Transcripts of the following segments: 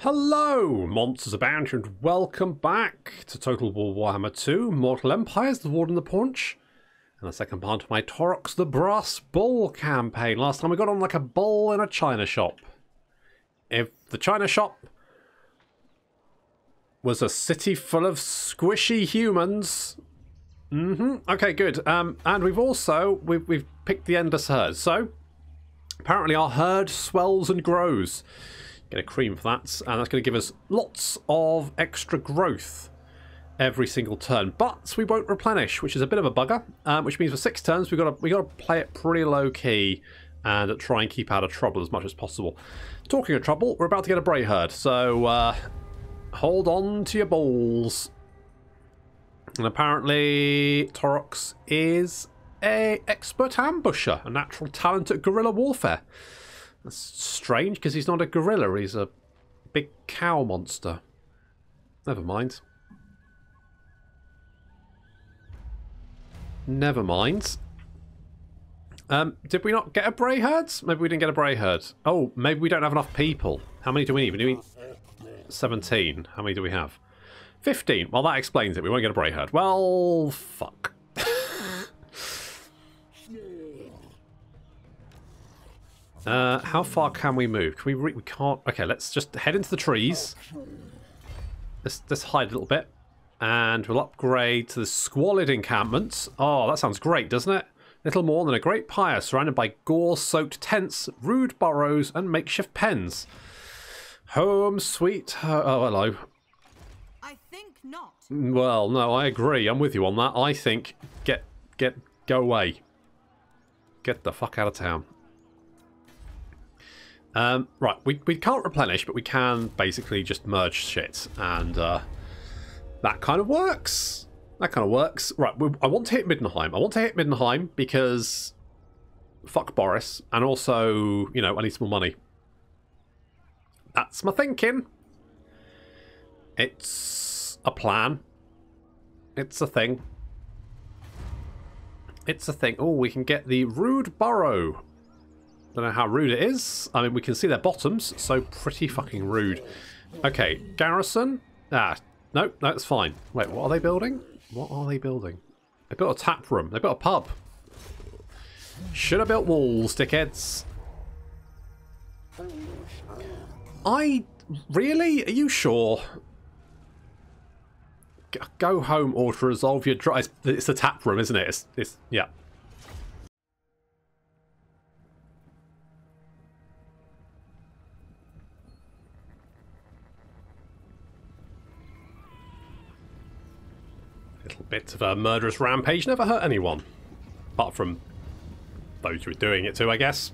Hello, MonstersAbound, and welcome back to Total War Warhammer 2, Mortal Empires, the War in the Paunch, and the second part of my Taurox the Brass Bull campaign. Last time we got on like a bull in a china shop. If the china shop was a city full of squishy humans. Okay, good. And we've picked the Endless Herd. So, apparently our herd swells and grows. Get a cream for that, and that's going to give us lots of extra growth every single turn. But we won't replenish, which is a bit of a bugger. Which means for 6 turns we got to play it pretty low key and try and keep out of trouble as much as possible. Talking of trouble, we're about to get a Bray herd, so hold on to your balls. And apparently Taurox is an expert ambusher, a natural talent at guerrilla warfare. That's strange, because he's not a gorilla, he's a big cow monster. Never mind. Never mind. Did we not get a Bray herd? Maybe we didn't get a Bray herd. Oh, maybe we don't have enough people. How many do we need? We need 17. How many do we have? 15. Well, that explains it. We won't get a Bray herd. Well, fuck. How far can we move? Can we can't. Okay, let's just head into the trees. Let's hide a little bit. And we'll upgrade to the squalid encampment. Oh, that sounds great, doesn't it? Little more than a great pyre surrounded by gore-soaked tents, rude burrows, and makeshift pens. Home sweet. Oh, hello. I think not. Well, no, I agree. I'm with you on that. I think go away. Get the fuck out of town. Right, we can't replenish, but we can basically just merge shit, and that kind of works. That kind of works. Right, I want to hit Middenheim. I want to hit Middenheim because fuck Boris, and also, you know, I need some more money. That's my thinking. It's a plan. It's a thing. It's a thing. Oh, we can get the rude burrow. Don't know how rude it is. I mean, we can see their bottoms, so pretty fucking rude. Okay, garrison. Ah, no, it's fine. Wait, what are they building? What are they building? They built a tap room. They built a pub. Should have built walls, dickheads. Really? Are you sure? Go home or to resolve your drive. It's a tap room, isn't it? It's yeah. Little bit of a murderous rampage never hurt anyone. Apart from those who are doing it to, I guess.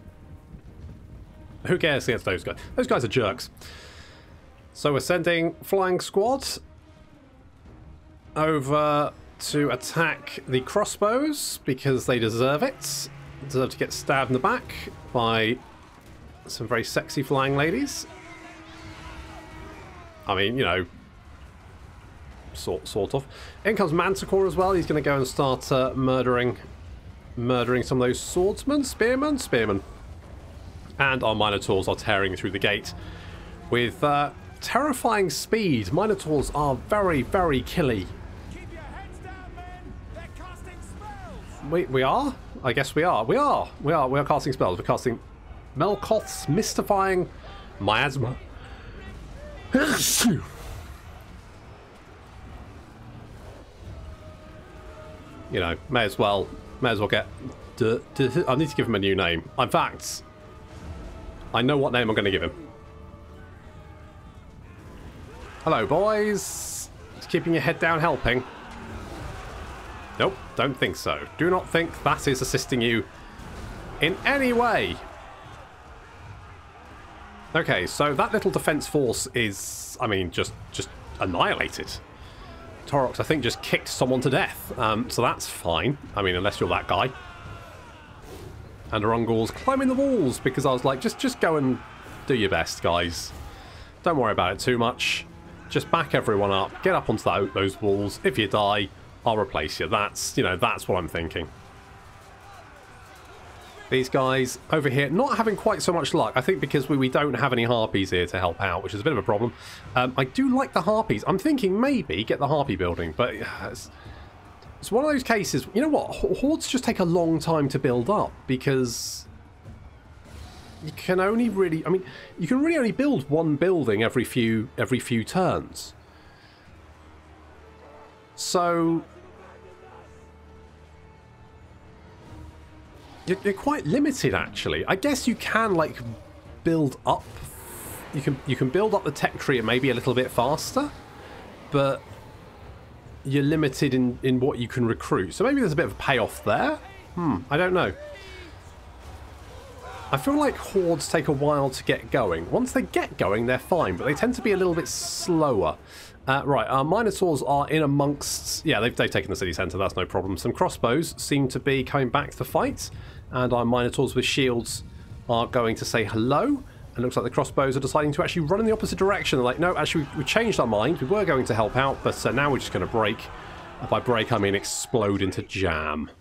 Who cares against those guys? Those guys are jerks. So we're sending flying squad over to attack the crossbows because they deserve it. Deserve to get stabbed in the back by some very sexy flying ladies. I mean, you know, sort of. In comes Manticore as well. He's going to go and start murdering some of those swordsmen, spearmen. And our Minotaurs are tearing through the gate with terrifying speed. Minotaurs are very, very killy. Keep your heads down, men. They're casting spells. We are? I guess we are. We are casting spells. We're casting Melkoth's mystifying miasma. You know, may as well get. I need to give him a new name. In fact, I know what name I'm going to give him. Hello, boys. Just keeping your head down, helping. Nope, don't think so. Do not think that is assisting you in any way. Okay, so that little defense force is, I mean, just annihilated. Taurox, I think, just kicked someone to death, so that's fine. I mean, unless you're that guy. And Arungul's climbing the walls because I was like, just go and do your best, guys. Don't worry about it too much. Just back everyone up, get up onto those walls. If you die, I'll replace you. That's, you know, that's what I'm thinking. These guys over here not having quite so much luck. I think because we don't have any harpies here to help out, which is a bit of a problem. I do like the harpies. I'm thinking maybe get the harpy building, but it's one of those cases. You know what? Hordes just take a long time to build up because you can only really. I mean, you can really only build one building every few turns. So you're quite limited, actually. I guess you can like build up. You can build up the tech tree and maybe a little bit faster, but you're limited in what you can recruit. So maybe there's a bit of a payoff there. I don't know. I feel like hordes take a while to get going. Once they get going, they're fine, but they tend to be a little bit slower. Right, our Minotaurs are in amongst... Yeah, they've taken the city centre, that's no problem. Some crossbows seem to be coming back to fight, and our Minotaurs with shields are going to say hello. And it looks like the crossbows are deciding to actually run in the opposite direction. They're like, no, actually, we changed our mind. We were going to help out, but now we're just going to break. And by break, I mean explode into jam.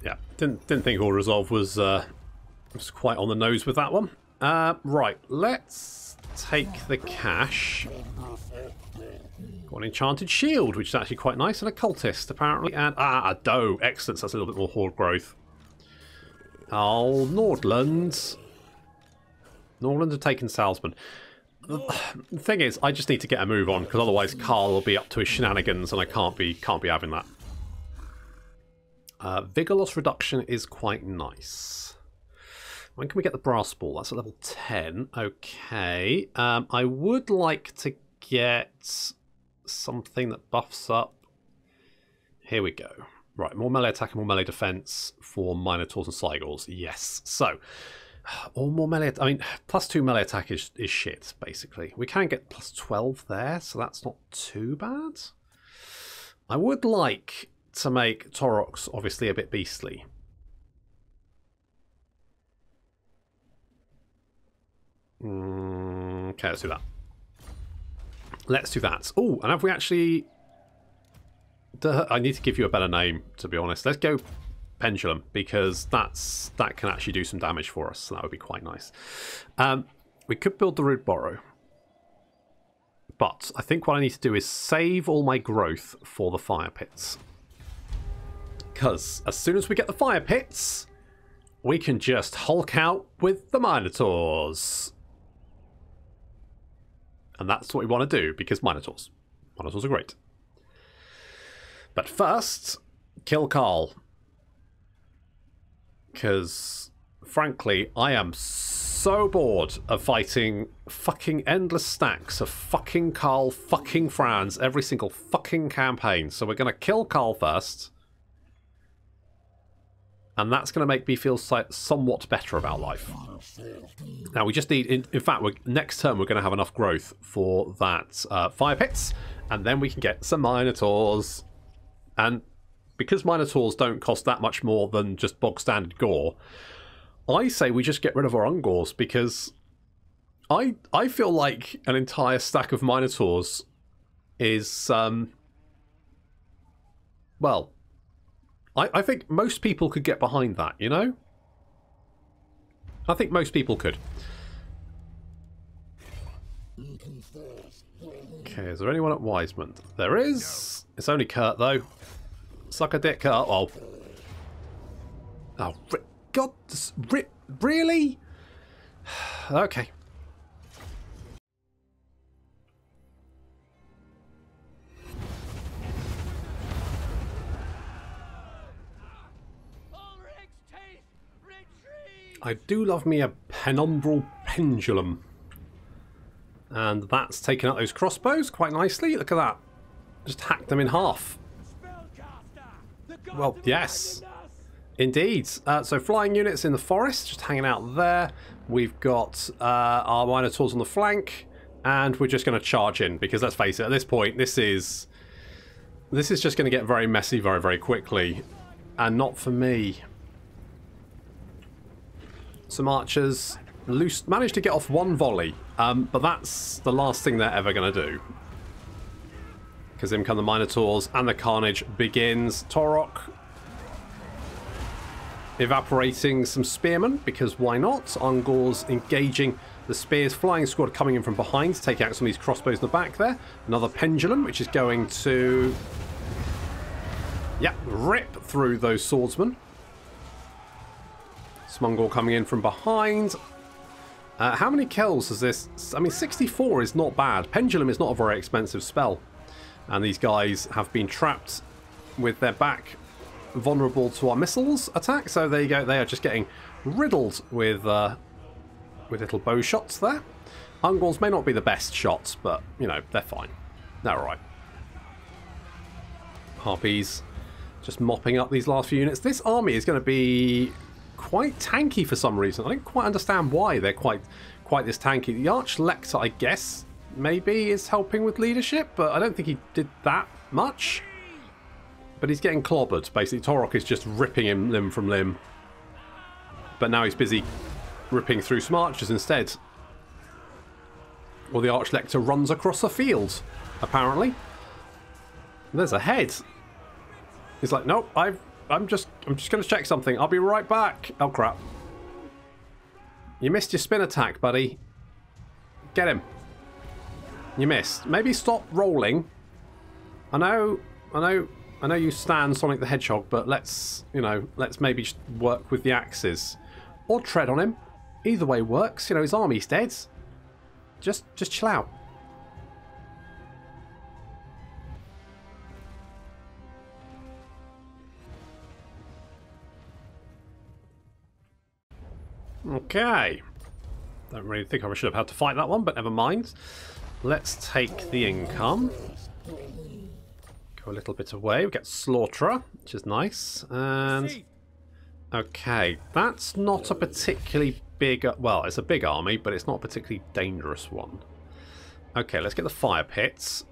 Yeah, didn't think Horde Resolve was quite on the nose with that one. Right, let's take the cash. Got an enchanted shield, which is actually quite nice, and a cultist apparently, and a doe. Excellent. So that's a little bit more horde growth. Oh, Nordland. Nordland have taken Salzman. The thing is, I just need to get a move on because otherwise Carl will be up to his shenanigans, and I can't be having that. Vigor loss reduction is quite nice. When can we get the brass ball? That's at level 10. Okay. I would like to get something that buffs up. Here we go. Right, more melee attack and more melee defense for Minotaurs and Cygors. Yes. So, or more melee... I mean, +2 melee attack is shit, basically. We can get +12 there, so that's not too bad. I would like to make Taurox obviously a bit beastly. Okay, let's do that. Let's do that. Oh, and have we actually... I need to give you a better name, to be honest. Let's go Pendulum, because that can actually do some damage for us, so that would be quite nice. We could build the Rude Borrow. But I think what I need to do is save all my growth for the fire pits. Because as soon as we get the fire pits, we can just Hulk out with the Minotaurs. And that's what we want to do, because Minotaurs are great. But first, kill Carl. Because, frankly, I am so bored of fighting fucking endless stacks of fucking Carl fucking Franz every single fucking campaign. So we're going to kill Carl first. And that's going to make me feel somewhat better about life. Now, we just need... In fact, next turn, we're going to have enough growth for that fire pits. And then we can get some Minotaurs. And because Minotaurs don't cost that much more than just bog standard gore, I say we just get rid of our Ungors, because I feel like an entire stack of Minotaurs is... well... I think most people could get behind that, you know? I think most people could. Okay, is there anyone at Wiseman? There is. It's only Kurt, though. Suck a dick, Kurt. Oh. Oh, God. Really? Okay. I do love me a penumbral pendulum. And that's taken out those crossbows quite nicely. Look at that. Just hacked them in half. Well, yes. Indeed. So flying units in the forest, just hanging out there. We've got our Minotaurs on the flank. And we're just going to charge in. Because let's face it, at this point, this is just going to get very messy very, very quickly. And not for me. Some archers managed to get off one volley, but that's the last thing they're ever going to do. Because in come the Minotaurs, and the carnage begins. Taurox evaporating some spearmen, because why not? Ungor's engaging the spears. Flying squad coming in from behind to take out some of these crossbows in the back there. Another pendulum, which is going to... yeah, rip through those swordsmen. Smungor coming in from behind. How many kills is this? I mean, 64 is not bad. Pendulum is not a very expensive spell. And these guys have been trapped with their back vulnerable to our missiles attack. So there you go. They are just getting riddled with little bow shots there. Ungors may not be the best shots, but, you know, they're fine. They're alright. Harpies just mopping up these last few units. This army is going to be quite tanky for some reason. I don't quite understand why they're quite this tanky. The Archlector, I guess, maybe is helping with leadership, but I don't think he did that much. But he's getting clobbered, basically. Taurox is just ripping him limb from limb. But now he's busy ripping through some archers instead. Or the Archlector runs across a field, apparently. There's a head. He's like, nope, I'm just going to check something. I'll be right back. Oh, crap. You missed your spin attack, buddy. Get him. You missed. Maybe stop rolling. I know you stand Sonic the Hedgehog, but let's maybe just work with the axes. Or tread on him. Either way works. You know, his army's dead. Just chill out. Okay. Don't really think I should have had to fight that one, but never mind. Let's take the income. Go a little bit away. We get Slaughterer, which is nice. And okay, that's not a particularly big... well, it's a big army, but it's not a particularly dangerous one. Okay, let's get the fire pits.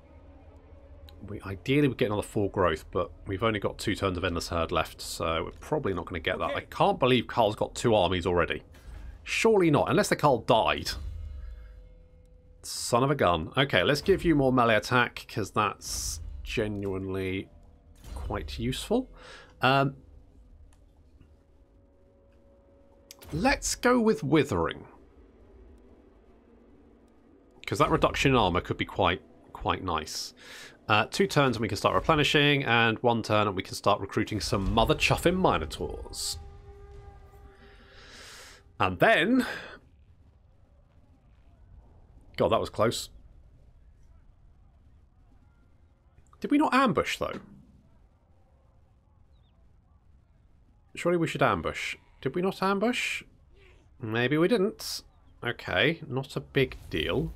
Ideally, we get another 4 growth, but we've only got 2 turns of Endless Herd left, so we're probably not going to get that. I can't believe Carl's got 2 armies already. Surely not, unless the Carl died. Son of a gun. Okay, let's give you more melee attack, because that's genuinely quite useful. Let's go with Withering. Because that reduction in armor could be quite nice. 2 turns and we can start replenishing, and 1 turn and we can start recruiting some mother chuffing Minotaurs. And then... God, that was close. Did we not ambush, though? Surely we should ambush. Did we not ambush? Maybe we didn't. Okay, not a big deal.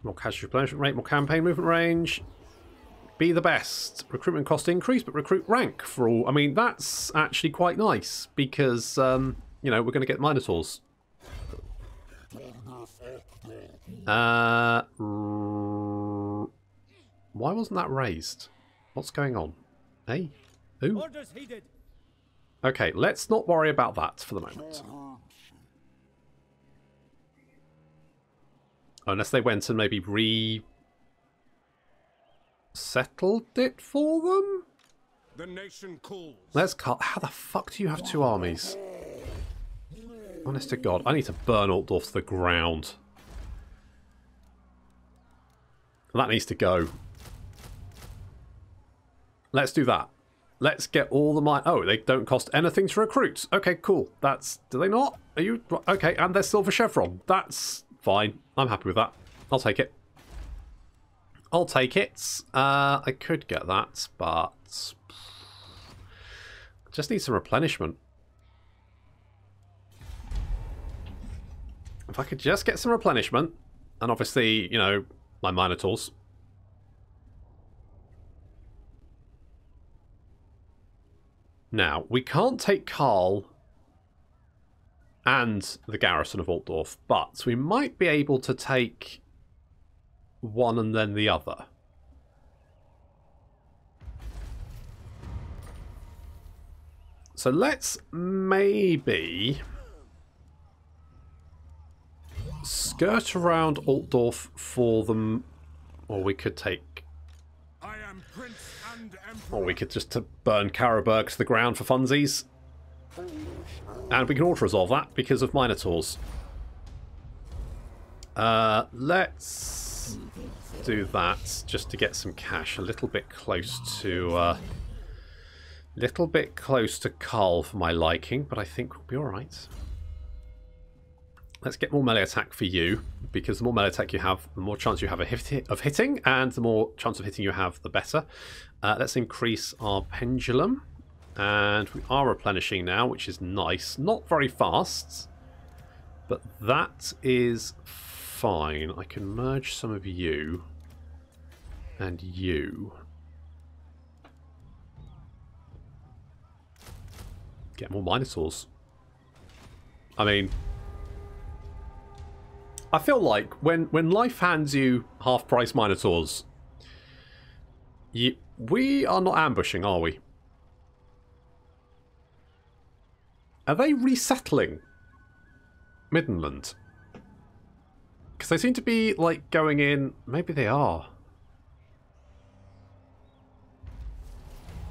More casualty replenishment rate, more campaign movement range. Be the best. Recruitment cost increase, but recruit rank for all. I mean, that's actually quite nice because, you know, we're going to get Minotaurs. Why wasn't that raised? What's going on? Hey? Who? Okay, let's not worry about that for the moment. Unless they went and maybe settled it for them? The nation calls. Let's cut. How the fuck do you have 2 armies? Honest to God, I need to burn Altdorf to the ground. That needs to go. Let's do that. Let's get all the mine. Oh, they don't cost anything to recruit. Okay, cool. That's... Do they not? Are you... Okay, and they're Silver Chevron. That's fine. I'm happy with that. I'll take it. I'll take it. I could get that, but... Just need some replenishment. If I could just get some replenishment, and obviously, you know, my Minotaurs. Now, we can't take Karl and the garrison of Altdorf, but we might be able to take one and then the other. So let's maybe skirt around Altdorf for them, or we could take, I am Prince and Emperor. or we could just burn Karaberg to the ground for funsies. And we can auto-resolve that because of Minotaurs. Let's do that just to get some cash a little bit close to Carl for my liking, but I think we'll be alright. Let's get more melee attack for you, because the more melee attack you have, the more chance you have of hitting, and the more chance of hitting you have, the better. Let's increase our pendulum, and we are replenishing now, which is nice. Not very fast, but that is fine. I can merge some of you and you. Get more Minotaurs. I mean, I feel like when life hands you half-price Minotaurs, we are not ambushing, are we? Are they resettling Middenland? Because they seem to be, like, going in... Maybe they are.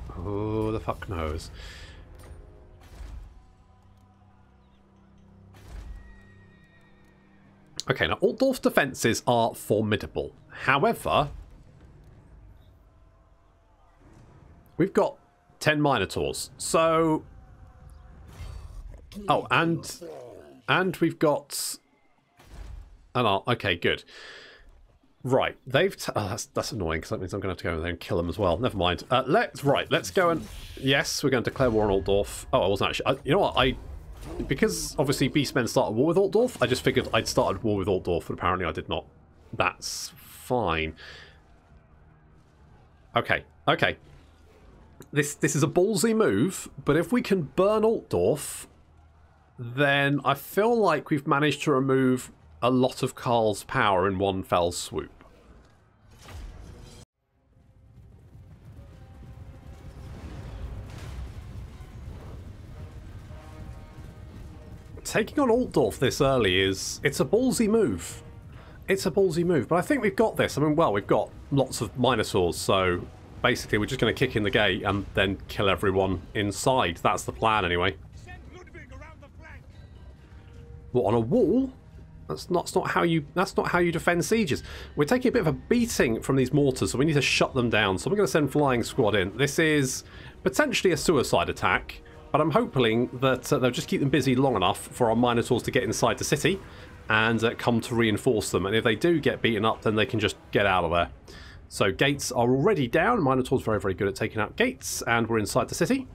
Who the fuck knows? Okay, now Altdorf's defences are formidable. However, we've got 10 Minotaurs. So... Oh, and we've got... okay, good. Right, they've... oh, that's annoying, because that means I'm going to have to go in there and kill them as well. Never mind. Let's go and... Yes, we're going to declare war on Altdorf. Oh, I wasn't actually... you know what, because obviously Beastmen started war with Altdorf, I just figured I'd started war with Altdorf, but apparently I did not. That's fine. Okay. This is a ballsy move, but if we can burn Altdorf, then I feel like we've managed to remove a lot of Karl's power in one fell swoop. Taking on Altdorf this early it's a ballsy move. It's a ballsy move, but I think we've got this. I mean, well, we've got lots of Minotaurs, so basically we're just going to kick in the gate and then kill everyone inside. That's the plan, anyway. What, on a wall? That's not how you defend sieges. We're taking a bit of a beating from these mortars, so we need to shut them down. So we're going to send flying squad in. This is potentially a suicide attack, but I'm hoping that they'll just keep them busy long enough for our Minotaurs to get inside the city and come to reinforce them. And if they do get beaten up, then they can just get out of there. So gates are already down. Minotaur's very, very good at taking out gates, and we're inside the city.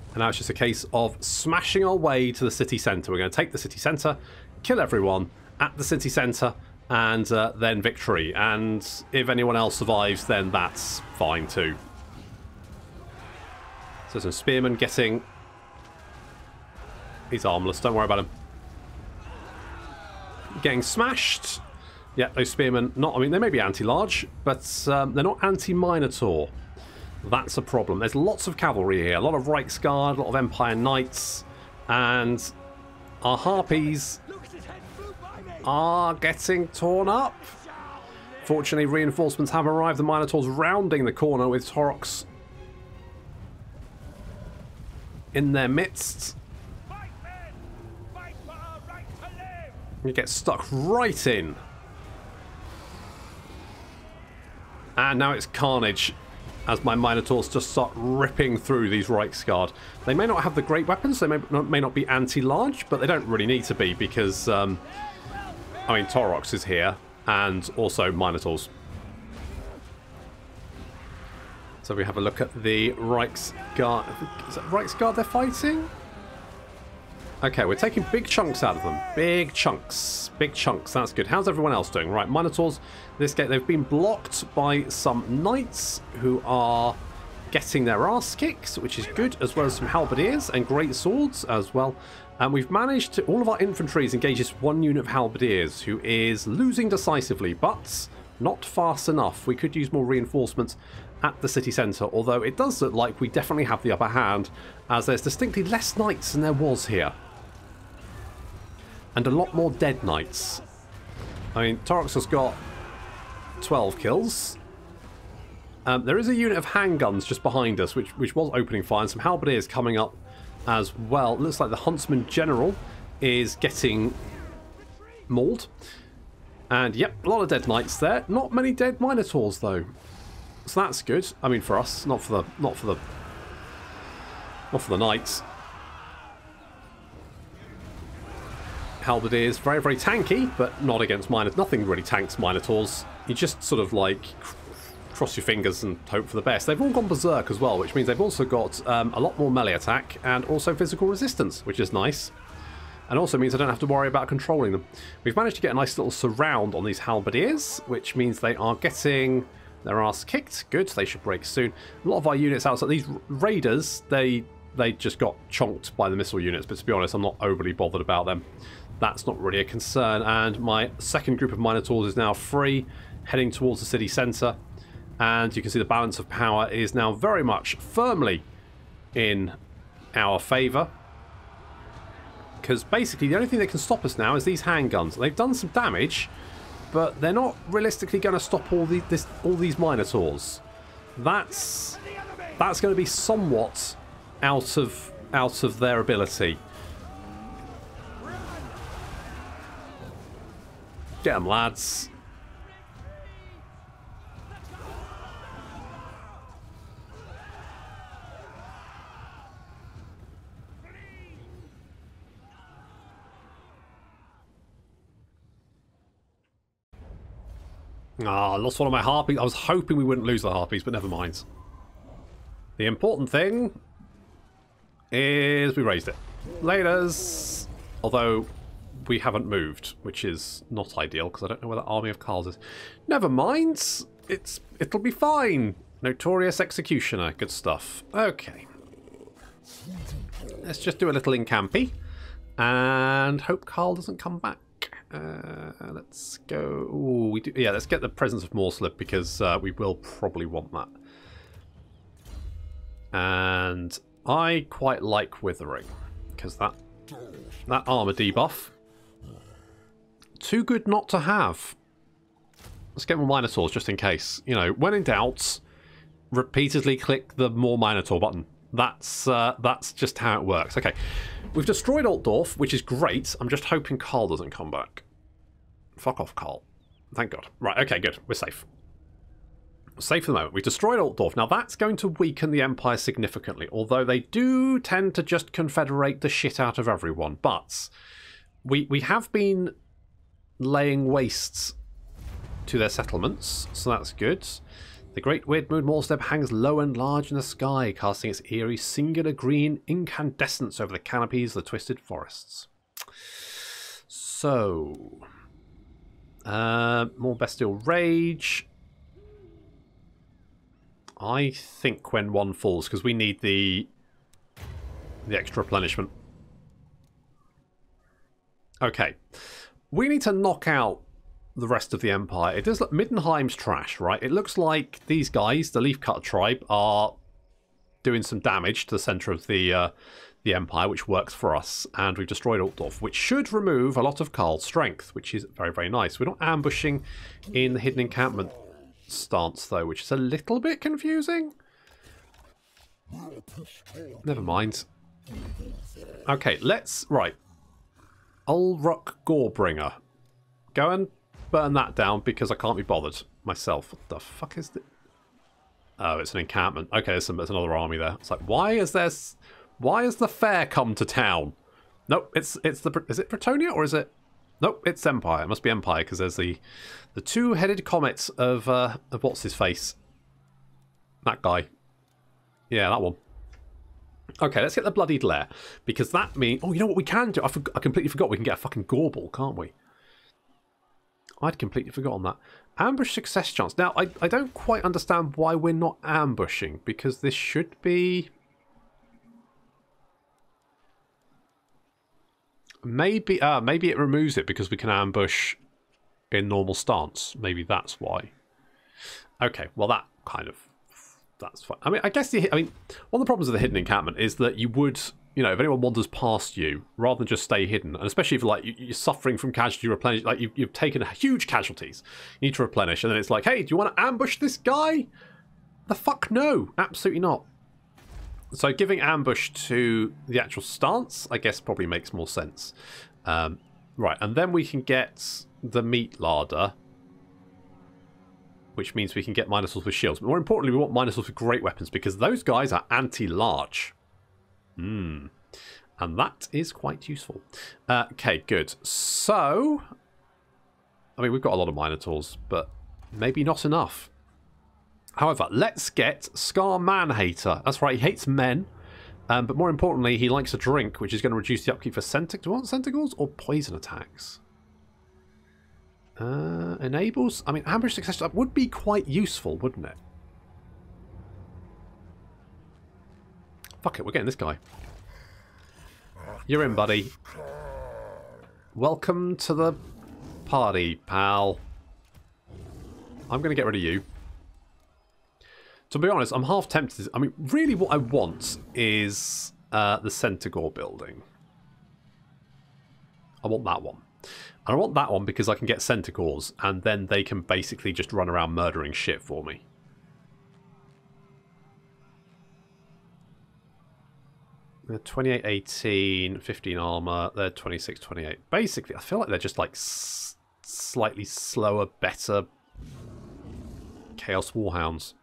And now it's just a case of smashing our way to the city centre. We're going to take the city centre, kill everyone at the city centre, and then victory. And if anyone else survives, then that's fine too. So some spearmen getting... He's armless, don't worry about him. Getting smashed. Yeah, those spearmen, I mean, they may be anti-large, but they're not anti-Minotaur. That's a problem. There's lots of cavalry here. A lot of Reichsguard, a lot of Empire Knights, and our Harpies are getting torn up. Fortunately, reinforcements have arrived. The Minotaurs rounding the corner with Taurox in their midst. You get stuck right in. And now it's carnage as my Minotaurs just start ripping through these Reichsguard. They may not have the great weapons, they may not be anti-large, but they don't really need to be because, I mean, Taurox is here, and also Minotaurs. So we have a look at the Reichsguard. Is that Reichsguard they're fighting? Okay, we're taking big chunks out of them. Big chunks. Big chunks. That's good. How's everyone else doing? Right, Minotaurs, this gate, they've been blocked by some knights who are getting their arse kicked, which is good, as well as some halberdiers and great swords as well. And we've managed to... All of our infantry is engaged one unit of halberdiers who is losing decisively, but Not fast enough. We could use more reinforcements at the city centre, although it does look like we definitely have the upper hand, as there's distinctly less knights than there was here. And a lot more dead knights. I mean, Taurox has got 12 kills. There is a unit of handguns just behind us, which was opening fire, and some halberdiers coming up as well. It looks like the Huntsman General is getting mauled. And yep, a lot of dead knights there. Not many dead Minotaurs though. So that's good. I mean, for us, not for the knights. Halberdiers, very, very tanky, but not against Minotaurs. Nothing really tanks Minotaurs. You just sort of like cross your fingers and hope for the best. They've all gone berserk as well, which means they've also got a lot more melee attack and also physical resistance, which is nice. And also means I don't have to worry about controlling them. We've managed to get a nice little surround on these halberdiers, which means they are getting their ass kicked. Good, they should break soon. A lot of our units outside, these raiders, they just got chonked by the missile units, but to be honest, I'm not overly bothered about them. That's not really a concern. And my second group of Minotaurs is now free, heading towards the city centre. And you can see the balance of power is now very much firmly in our favour. Because basically the only thing that can stop us now is these handguns. They've done some damage, but they're not realistically going to stop all these Minotaurs. That's going to be somewhat out of their ability. Get them, lads. Ah, I lost one of my harpies. I was hoping we wouldn't lose the harpies, but never mind. The important thing is we raised it. Laters. Although we haven't moved, which is not ideal because I don't know where the army of Karls is. Never mind. It'll be fine. Notorious Executioner. Good stuff. Okay. Let's just do a little incampy and hope Karl doesn't come back. Let's go. Ooh, yeah, let's get the presence of Morslip because we will probably want that. And I quite like Withering because that armor debuff, too good not to have. Let's get more Minotaurs just in case. You know, when in doubt, repeatedly click the more Minotaur button. That's just how it works. Okay, we've destroyed Altdorf, which is great. I'm just hoping Karl doesn't come back. Fuck off, Karl. Thank God. Right, okay, good. We're safe. Safe for the moment. We've destroyed Altdorf. Now, that's going to weaken the Empire significantly, although they do tend to just confederate the shit out of everyone. But we have been laying wastes to their settlements, so that's good. The great weird moon Morsteb hangs low and large in the sky, casting its eerie, singular green incandescence over the canopies of the twisted forests. So, more bestial rage. I think when one falls, because we need the extra replenishment. Okay, we need to knock out the rest of the Empire. It does look... Middenheim's trash, right? It looks like these guys, the Leafcutter tribe, are doing some damage to the centre of the Empire, which works for us. And we've destroyed Altdorf, which should remove a lot of Karl's strength, which is very, very nice. We're not ambushing in the hidden encampment stance, though, which is a little bit confusing. Never mind. Okay, let's... Right. Ulruk Gorebringer. Go and burn that down because I can't be bothered myself. What the fuck is this? Oh, it's an encampment. Okay, there's another army there. It's like, why has the fair come to town? Nope, it's the... Is it Bretonia or is it... Nope, it's Empire. It must be Empire because there's the two-headed comet of what's his face? That guy. Yeah, that one. Okay, let's get the Bloodied Lair because that means... Oh, you know what we can do? I completely forgot we can get a fucking Gorball, can't we? I'd completely forgotten that. Ambush success chance. Now, I don't quite understand why we're not ambushing, because this should be... Maybe it removes it because we can ambush in normal stance. Maybe that's why. Okay, well that's fine. I mean, I guess one of the problems with the hidden encampment is that you would, if anyone wanders past you, rather than just stay hidden, and especially if you're suffering from casualty replenish, like you've taken huge casualties, you need to replenish, and then it's like, hey, do you want to ambush this guy? The fuck no, absolutely not. So giving ambush to the actual stance, I guess, probably makes more sense. Right, and then we can get the meat larder, which means we can get Minotaurs with shields. But more importantly, we want Minotaurs with great weapons, because those guys are anti-large. And that is quite useful. Okay, good. So, I mean, we've got a lot of Minotaurs, but maybe not enough. However, let's get Scar Man-Hater. That's right, he hates men. But more importantly, he likes a drink, which is going to reduce the upkeep for Centigores or poison attacks. Enables... I mean, ambush success would be quite useful, wouldn't it? Fuck it, we're getting this guy. You're in, buddy. Welcome to the party, pal. I'm going to get rid of you. To be honest, I'm half tempted. I mean, really what I want is the Centigore building. I want that one. And I want that one because I can get Centigores, and then they can basically just run around murdering shit for me. They're 28, 18, 15 armor. They're 26, 28. Basically, I feel like they're just like slightly slower, better Chaos Warhounds.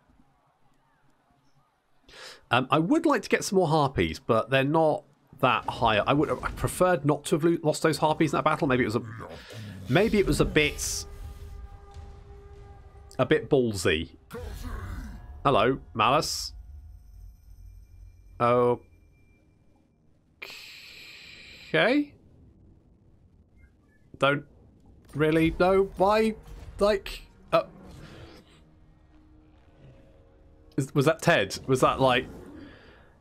I would like to get some more Harpies, but they're not that high. I preferred not to have lost those Harpies in that battle. Maybe it was a bit ballsy. Hello, Malice. Okay. Don't really know why. Like, was that Ted? Was that like,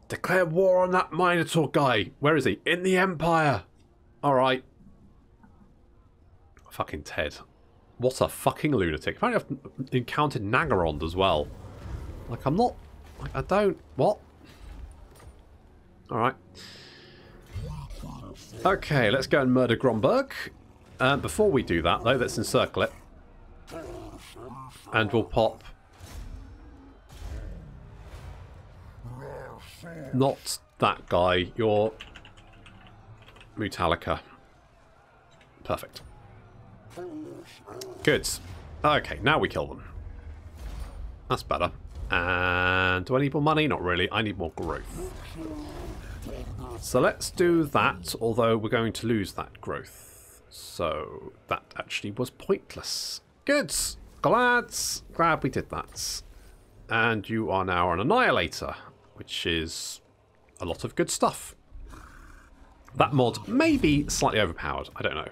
declare war on that Minotaur guy? Where is he? In the Empire. All right. Fucking Ted. What a fucking lunatic. Apparently I've encountered Nagarond as well. Like, I'm not... Like, I don't... What? All right. Okay, let's go and murder Gromberg. Before we do that, though, let's encircle it. And we'll pop... Not that guy. You're... Mutalica. Perfect. Good. Okay, now we kill them. That's better. And do I need more money? Not really. I need more growth. So let's do that, although we're going to lose that growth. So that actually was pointless. Good. Glad we did that. And you are now an Annihilator, which is a lot of good stuff. That mod may be slightly overpowered. I don't know.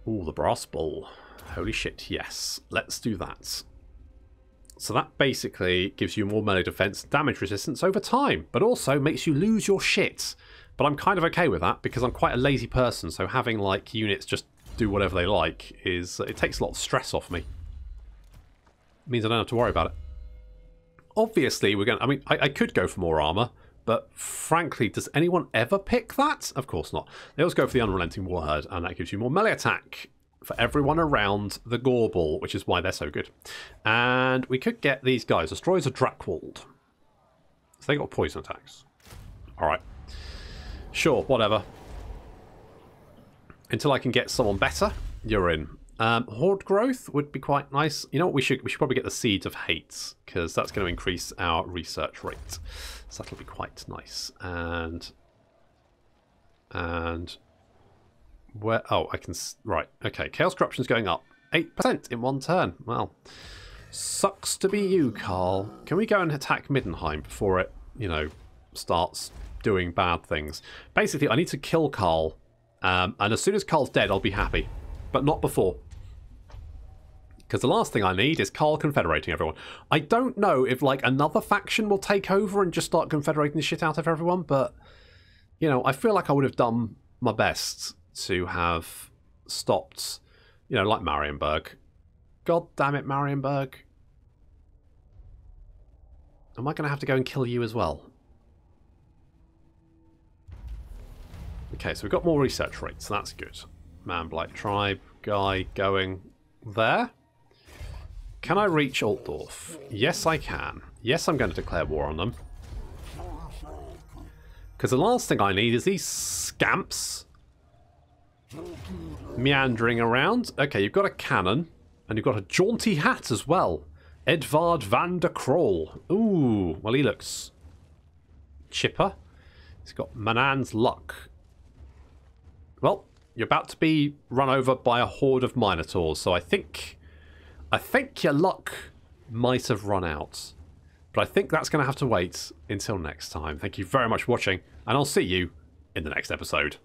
Ooh, the Brass Bull. Holy shit, yes. Let's do that. So that basically gives you more melee defense and damage resistance over time, but also makes you lose your shit. But I'm kind of okay with that because I'm quite a lazy person, so having like units just do whatever they like is... it takes a lot of stress off me. It means I don't have to worry about it. Obviously, we're going to... I mean, I could go for more armor, but frankly, does anyone ever pick that? Of course not. They always go for the Unrelenting Warherd, and that gives you more melee attack for everyone around the Gorball, which is why they're so good. And we could get these guys. Destroyers of Drakwold. So they got poison attacks. Alright. Sure, whatever. Until I can get someone better, you're in. Horde growth would be quite nice. You know what, we should probably get the Seeds of Hate, because that's going to increase our research rate. So that'll be quite nice. And where... Oh, I can... Right, okay. Chaos Corruption's going up. 8% in one turn. Well, sucks to be you, Carl. Can we go and attack Middenheim before it, you know, starts doing bad things? Basically, I need to kill Carl. And as soon as Carl's dead, I'll be happy. But not before. Because the last thing I need is Carl confederating everyone. I don't know if, like, another faction will take over and just start confederating the shit out of everyone, but, you know, I feel like I would have done my best to have stopped, You know, like Marienburg. God damn it, Marienburg. Am I going to have to go and kill you as well? Okay, so we've got more research rates, so that's good. Man-Blight Tribe guy going there. Can I reach Altdorf? Yes, I can. Yes, I'm going to declare war on them. Because the last thing I need is these scamps meandering around. Okay, you've got a cannon, and you've got a jaunty hat as well. Edvard van der Kroll. Ooh, well, he looks chipper. He's got Manan's luck. Well, you're about to be run over by a horde of Minotaurs, so I think your luck might have run out. But I think that's going to have to wait until next time. Thank you very much for watching, and I'll see you in the next episode.